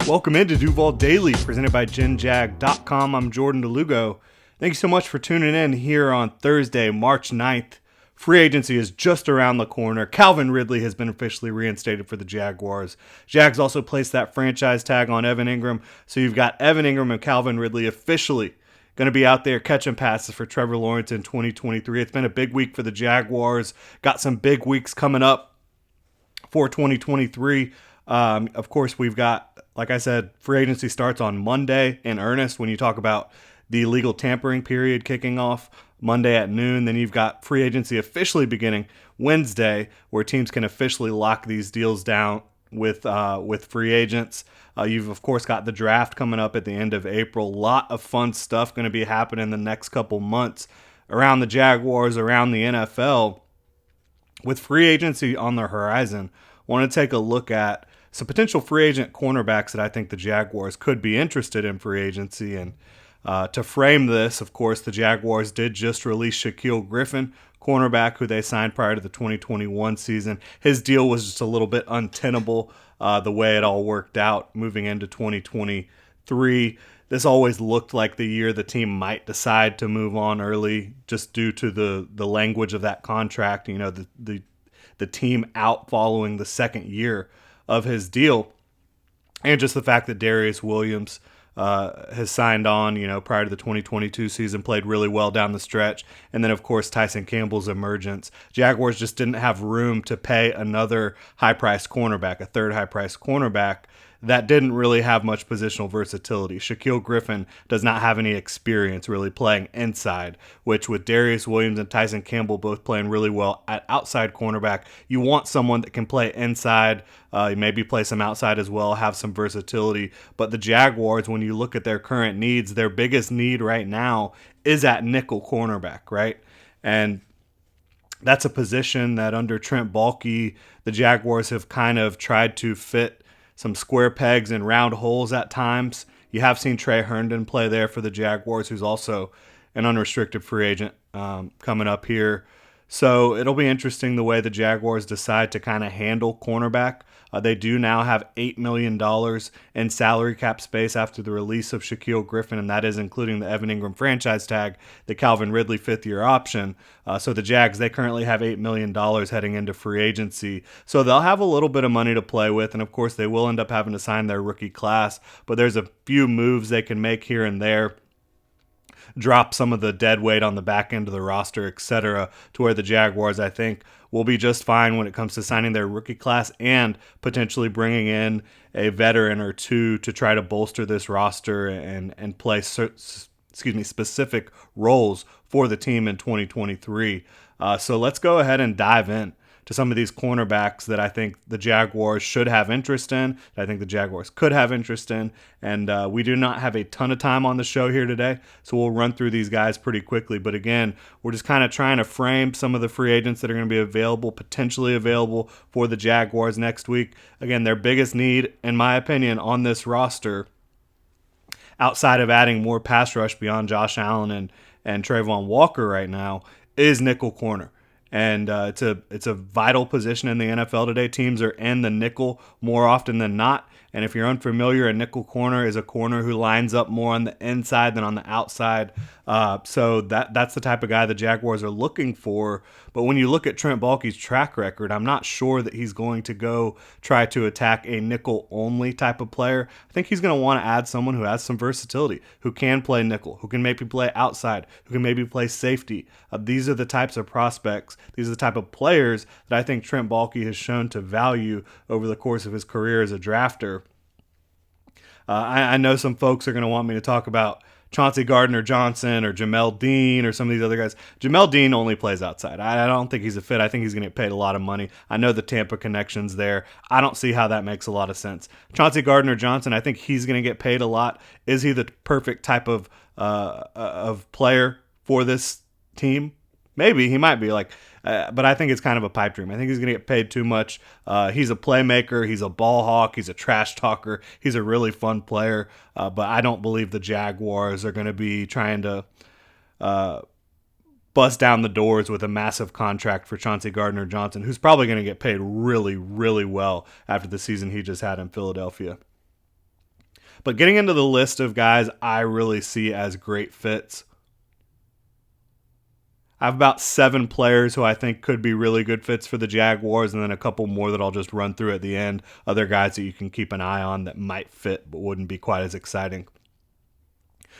Welcome into Duval Daily, presented by GenJag.com. I'm Jordan Lugo. Thank you so much for tuning in here on Thursday, March 9th. Free agency is just around the corner. Calvin Ridley has been officially reinstated for the Jaguars. Jags also placed that franchise tag on Evan Ingram, so you've got Evan Ingram and Calvin Ridley officially going to be out there catching passes for Trevor Lawrence in 2023. It's been a big week for the Jaguars. Got some big weeks coming up for 2023. Of course, we've got, like I said, free agency starts on Monday in earnest when you talk about the legal tampering period kicking off Monday at noon. Then you've got free agency officially beginning Wednesday, where teams can officially lock these deals down with free agents. You've, of course, got the draft coming up at the end of April. A lot of fun stuff going to be happening the next couple months around the Jaguars, around the NFL. With free agency on the horizon, I want to take a look at some potential free agent cornerbacks that I think the Jaguars could be interested in free agency. And to frame this, of course, the Jaguars did just release Shaquille Griffin, cornerback who they signed prior to the 2021 season. His deal was just a little bit untenable the way it all worked out moving into 2023. This always looked like the year the team might decide to move on early just due to the language of that contract, you know, the team out following the second year of his deal, and just the fact that Darius Williams has signed on, you know, prior to the 2022 season, played really well down the stretch, and then of course Tyson Campbell's emergence. Jaguars just didn't have room to pay another high-priced cornerback, a third high-priced cornerback that didn't really have much positional versatility. Shaquille Griffin does not have any experience really playing inside, which with Darius Williams and Tyson Campbell both playing really well at outside cornerback, you want someone that can play inside, maybe play some outside as well, have some versatility. But the Jaguars, when you look at their current needs, their biggest need right now is at nickel cornerback, right? And that's a position that under Trent Baalke, the Jaguars have kind of tried to fit some square pegs in round holes at times. You have seen Trey Herndon play there for the Jaguars, who's also an unrestricted free agent coming up here. So it'll be interesting the way the Jaguars decide to kind of handle cornerback. They do now have $8 million in salary cap space after the release of Shaquille Griffin, and that is including the Evan Ingram franchise tag, the Calvin Ridley fifth-year option. So the Jags, they currently have $8 million heading into free agency. So they'll have a little bit of money to play with, and of course they will end up having to sign their rookie class, but there's a few moves they can make here and there, drop some of the dead weight on the back end of the roster, etc., to where the Jaguars, I think, will be just fine when it comes to signing their rookie class and potentially bringing in a veteran or two to try to bolster this roster and play specific roles for the team in 2023. So let's go ahead and dive in to some of these cornerbacks that I think the Jaguars should have interest in, that I think the Jaguars could have interest in. And we do not have a ton of time on the show here today, so we'll run through these guys pretty quickly. But again, we're just kind of trying to frame some of the free agents that are going to be available, potentially available for the Jaguars next week. Again, their biggest need, in my opinion, on this roster, outside of adding more pass rush beyond Josh Allen and Trayvon Walker right now, is nickel corner. And it's a vital position in the NFL today. Teams are in the nickel more often than not. And if you're unfamiliar, a nickel corner is a corner who lines up more on the inside than on the outside. So that's the type of guy the Jaguars are looking for. But when you look at Trent Baalke's track record, I'm not sure that he's going to go try to attack a nickel-only type of player. I think he's going to want to add someone who has some versatility, who can play nickel, who can maybe play outside, who can maybe play safety. These are the types of prospects, these are the type of players that I think Trent Baalke has shown to value over the course of his career as a drafter. I know some folks are going to want me to talk about Chauncey Gardner-Johnson or Jamel Dean or some of these other guys. Jamel Dean only plays outside. I don't think he's a fit. I think he's going to get paid a lot of money. I know the Tampa connection's there. I don't see how that makes a lot of sense. Chauncey Gardner-Johnson, I think he's going to get paid a lot. Is he the perfect type of player for this team? Maybe. He might be but I think it's kind of a pipe dream. I think he's going to get paid too much. He's a playmaker. He's a ball hawk. He's a trash talker. He's a really fun player. But I don't believe the Jaguars are going to be trying to bust down the doors with a massive contract for Chauncey Gardner-Johnson, who's probably going to get paid really, really well after the season he just had in Philadelphia. But getting into the list of guys I really see as great fits, I have about 7 players who I think could be really good fits for the Jaguars, and then a couple more that I'll just run through at the end. Other guys that you can keep an eye on that might fit but wouldn't be quite as exciting.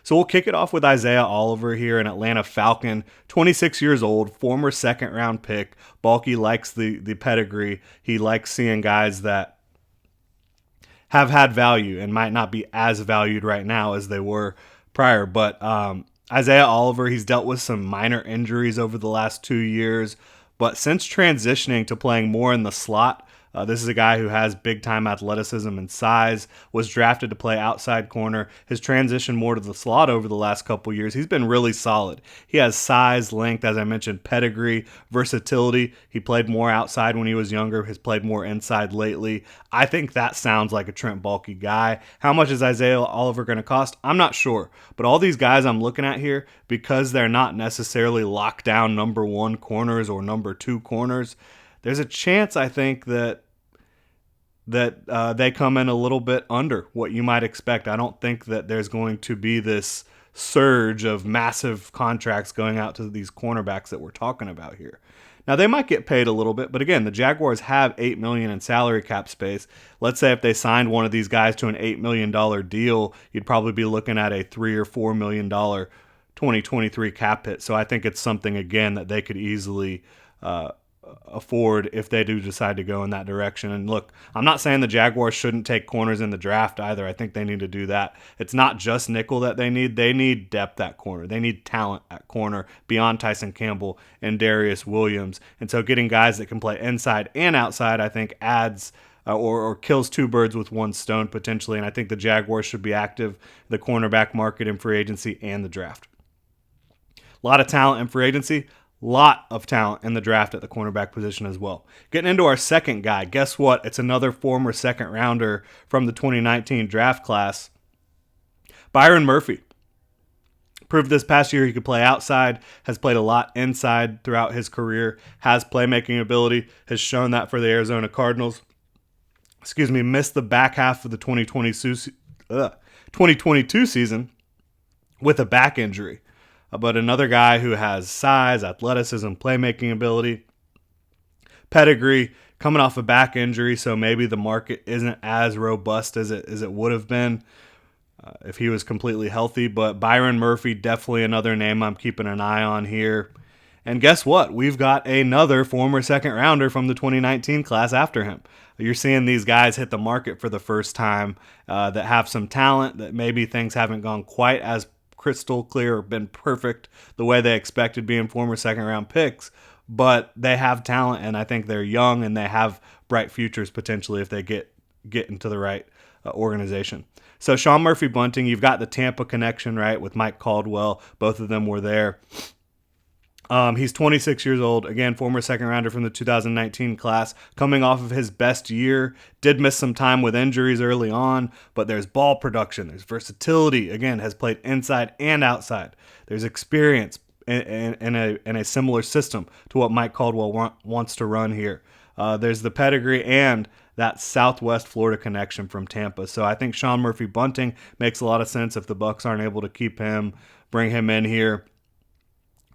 So we'll kick it off with Isaiah Oliver here, an Atlanta Falcon, 26 years old, former second-round pick. Balky likes the pedigree. He likes seeing guys that have had value and might not be as valued right now as they were prior. But Isaiah Oliver, he's dealt with some minor injuries over the last 2 years, but since transitioning to playing more in the slot, this is a guy who has big-time athleticism and size, was drafted to play outside corner, has transitioned more to the slot over the last couple years. He's been really solid. He has size, length, as I mentioned, pedigree, versatility. He played more outside when he was younger, has played more inside lately. I think that sounds like a Trent Baalke guy. How much is Isaiah Oliver going to cost? I'm not sure. But all these guys I'm looking at here, because they're not necessarily locked down number 1 corners or number 2 corners, there's a chance, I think, that they come in a little bit under what you might expect. I don't think that there's going to be this surge of massive contracts going out to these cornerbacks that we're talking about here. Now, they might get paid a little bit, but again, the Jaguars have $8 million in salary cap space. Let's say if they signed one of these guys to an $8 million deal, you'd probably be looking at a $3 or $4 million 2023 cap hit. So I think it's something, again, that they could easily afford if they do decide to go in that direction. And look, I'm not saying the Jaguars shouldn't take corners in the draft either. I think they need to do that. It's not just nickel that they need. They need depth at corner. They need talent at corner beyond Tyson Campbell and Darius Williams. And so getting guys that can play inside and outside, I think adds or kills 2 birds with 1 stone potentially. And I think the Jaguars should be active in the cornerback market in free agency and the draft. A lot of talent in free agency. Lot of talent in the draft at the cornerback position as well. Getting into our second guy, guess what? It's another former second rounder from the 2019 draft class. Byron Murphy. Proved this past year he could play outside, has played a lot inside throughout his career, has playmaking ability, has shown that for the Arizona Cardinals. Missed the back half of the 2022 season with a back injury. But another guy who has size, athleticism, playmaking ability, pedigree, coming off a back injury, so maybe the market isn't as robust as it would have been if he was completely healthy. But Byron Murphy, definitely another name I'm keeping an eye on here. And guess what? We've got another former second rounder from the 2019 class after him. You're seeing these guys hit the market for the first time that have some talent, that maybe things haven't gone quite as crystal clear or been perfect the way they expected being former second round picks, but they have talent, and I think they're young and they have bright futures potentially if they get into the right organization. So Sean Murphy-Bunting, you've got the Tampa connection, right, with Mike Caldwell. Both of them were there. He's 26 years old, again, former second rounder from the 2019 class, coming off of his best year. Did miss some time with injuries early on, but there's ball production, there's versatility, again, has played inside and outside. There's experience in a similar system to what Mike Caldwell wants to run here. There's the pedigree and that Southwest Florida connection from Tampa. So I think Sean Murphy-Bunting makes a lot of sense if the Bucs aren't able to keep him, bring him in here,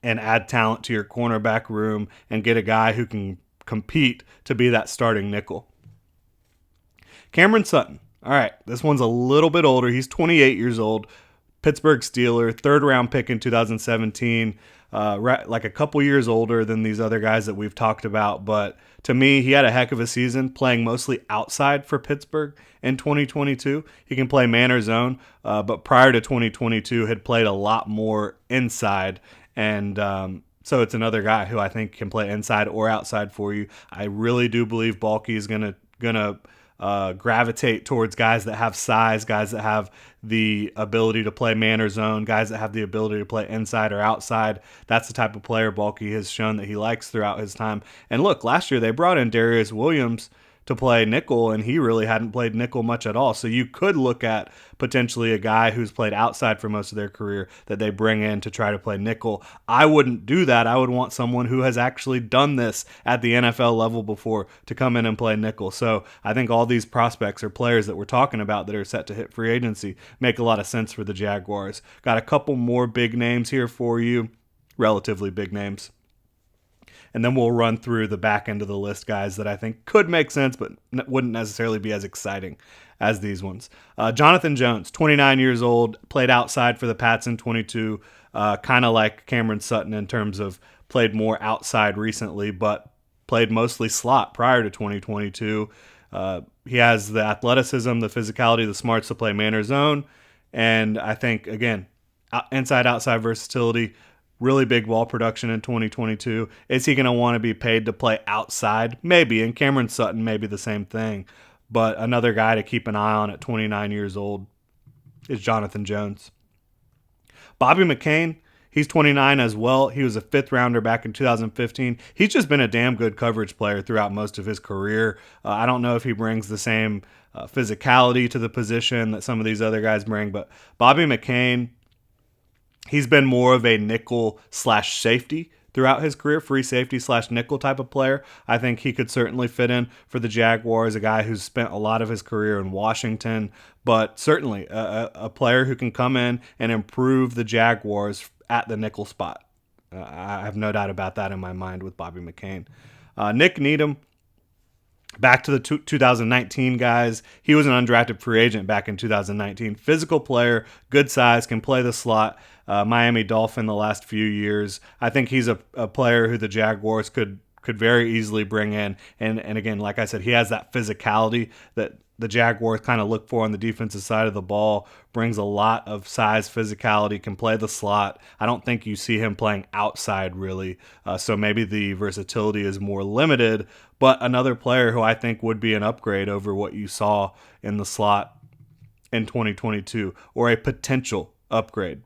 and add talent to your cornerback room and get a guy who can compete to be that starting nickel. Cameron Sutton. All right, this one's a little bit older. He's 28 years old, Pittsburgh Steeler, 3rd round pick in 2017, like a couple years older than these other guys that we've talked about. But to me, he had a heck of a season playing mostly outside for Pittsburgh in 2022. He can play man or zone, but prior to 2022 had played a lot more inside. And so it's another guy who I think can play inside or outside for you. I really do believe Baalke is gonna gravitate towards guys that have size, guys that have the ability to play man or zone, guys that have the ability to play inside or outside. That's the type of player Baalke has shown that he likes throughout his time. And look, last year they brought in Darius Williams to play nickel, and he really hadn't played nickel much at all. So you could look at potentially a guy who's played outside for most of their career that they bring in to try to play nickel. I wouldn't do that. I would want someone who has actually done this at the NFL level before to come in and play nickel. So I think all these prospects or players that we're talking about that are set to hit free agency make a lot of sense for the Jaguars. Got a couple more big names here for you, relatively big names. And then we'll run through the back end of the list, guys, that I think could make sense, but wouldn't necessarily be as exciting as these ones. Jonathan Jones, 29 years old, played outside for the Pats in 22, kind of like Cameron Sutton in terms of played more outside recently, but played mostly slot prior to 2022. He has the athleticism, the physicality, the smarts to play man or zone, and I think, again, inside-outside versatility. Really big ball production in 2022. Is he going to want to be paid to play outside? Maybe. And Cameron Sutton may be the same thing. But another guy to keep an eye on at 29 years old is Jonathan Jones. Bobby McCain, he's 29 as well. He was a fifth rounder back in 2015. He's just been a damn good coverage player throughout most of his career. I don't know if he brings the same physicality to the position that some of these other guys bring, but Bobby McCain, he's been more of a nickel/safety throughout his career, free safety/nickel type of player. I think he could certainly fit in for the Jaguars, a guy who's spent a lot of his career in Washington, but certainly a player who can come in and improve the Jaguars at the nickel spot. I have no doubt about that in my mind with Bobby McCain. Nick Needham, back to the 2019 guys. He was an undrafted free agent back in 2019. Physical player, good size, can play the slot. Miami Dolphin the last few years. I think he's a player who the Jaguars could very easily bring in. And again, like I said, he has that physicality that the Jaguars kind of look for on the defensive side of the ball. Brings a lot of size, physicality, can play the slot. I don't think you see him playing outside really. So maybe the versatility is more limited. But another player who I think would be an upgrade over what you saw in the slot in 2022, or a potential upgrade.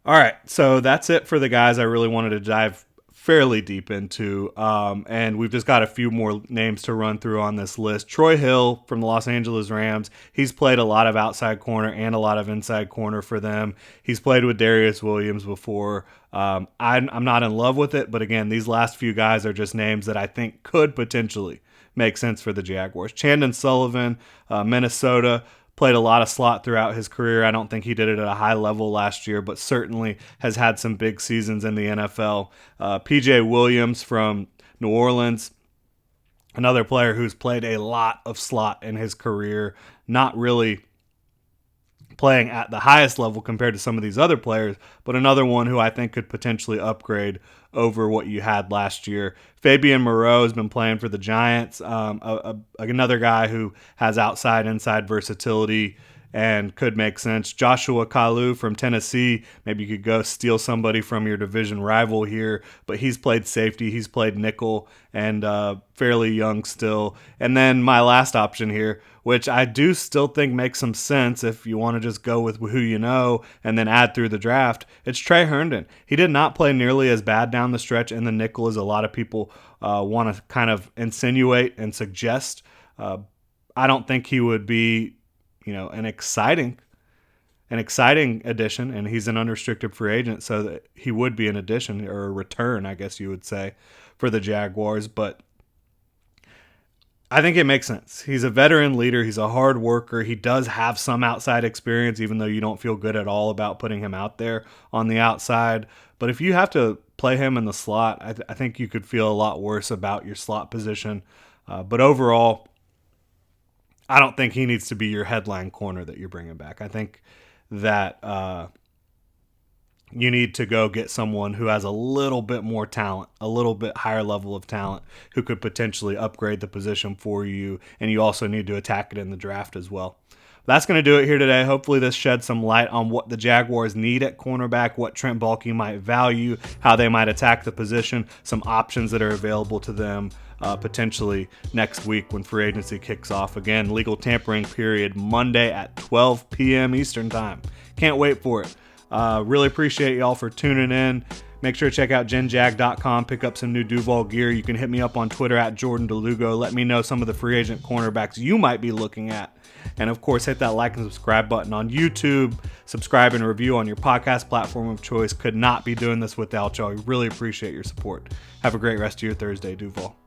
All right, so that's it for the guys I really wanted to dive fairly deep into, and we've just got a few more names to run through on this list. Troy Hill from the Los Angeles Rams. He's played a lot of outside corner and a lot of inside corner for them. He's played with Darius Williams before. I'm not in love with it, but again, these last few guys are just names that I think could potentially make sense for the Jaguars. Chandon Sullivan, Minnesota. Played a lot of slot throughout his career. I don't think he did it at a high level last year, but certainly has had some big seasons in the NFL. P.J. Williams from New Orleans, another player who's played a lot of slot in his career, not really playing at the highest level compared to some of these other players, but another one who I think could potentially upgrade over what you had last year. Fabian Moreau has been playing for the Giants, another guy who has outside-inside versatility and could make sense. Joshua Kalu from Tennessee, maybe you could go steal somebody from your division rival here, but he's played safety, he's played nickel, and fairly young still. And then my last option here, which I do still think makes some sense if you want to just go with who you know and then add through the draft, it's Trey Herndon. He did not play nearly as bad down the stretch in the nickel as a lot of people want to kind of insinuate and suggest. I don't think he would be an exciting addition, and he's an unrestricted free agent, so that he would be an addition or a return, I guess you would say, for the Jaguars. But I think it makes sense. He's a veteran leader. He's a hard worker. He does have some outside experience, even though you don't feel good at all about putting him out there on the outside. But if you have to play him in the slot, I think you could feel a lot worse about your slot position. But overall, I don't think he needs to be your headline corner that you're bringing back. I think that you need to go get someone who has a little bit more talent, a little bit higher level of talent, who could potentially upgrade the position for you, and you also need to attack it in the draft as well. That's going to do it here today. Hopefully this sheds some light on what the Jaguars need at cornerback, what Trent Baalke might value, how they might attack the position, some options that are available to them potentially next week when free agency kicks off. Again, legal tampering period Monday at 12 p.m. Eastern time. Can't wait for it. Really appreciate y'all for tuning in. Make sure to check out genjag.com, pick up some new Duval gear. You can hit me up on Twitter at Jordan DeLugo. Let me know some of the free agent cornerbacks you might be looking at. And of course, hit that like and subscribe button on YouTube. Subscribe and review on your podcast platform of choice. Could not be doing this without y'all. We really appreciate your support. Have a great rest of your Thursday, Duval.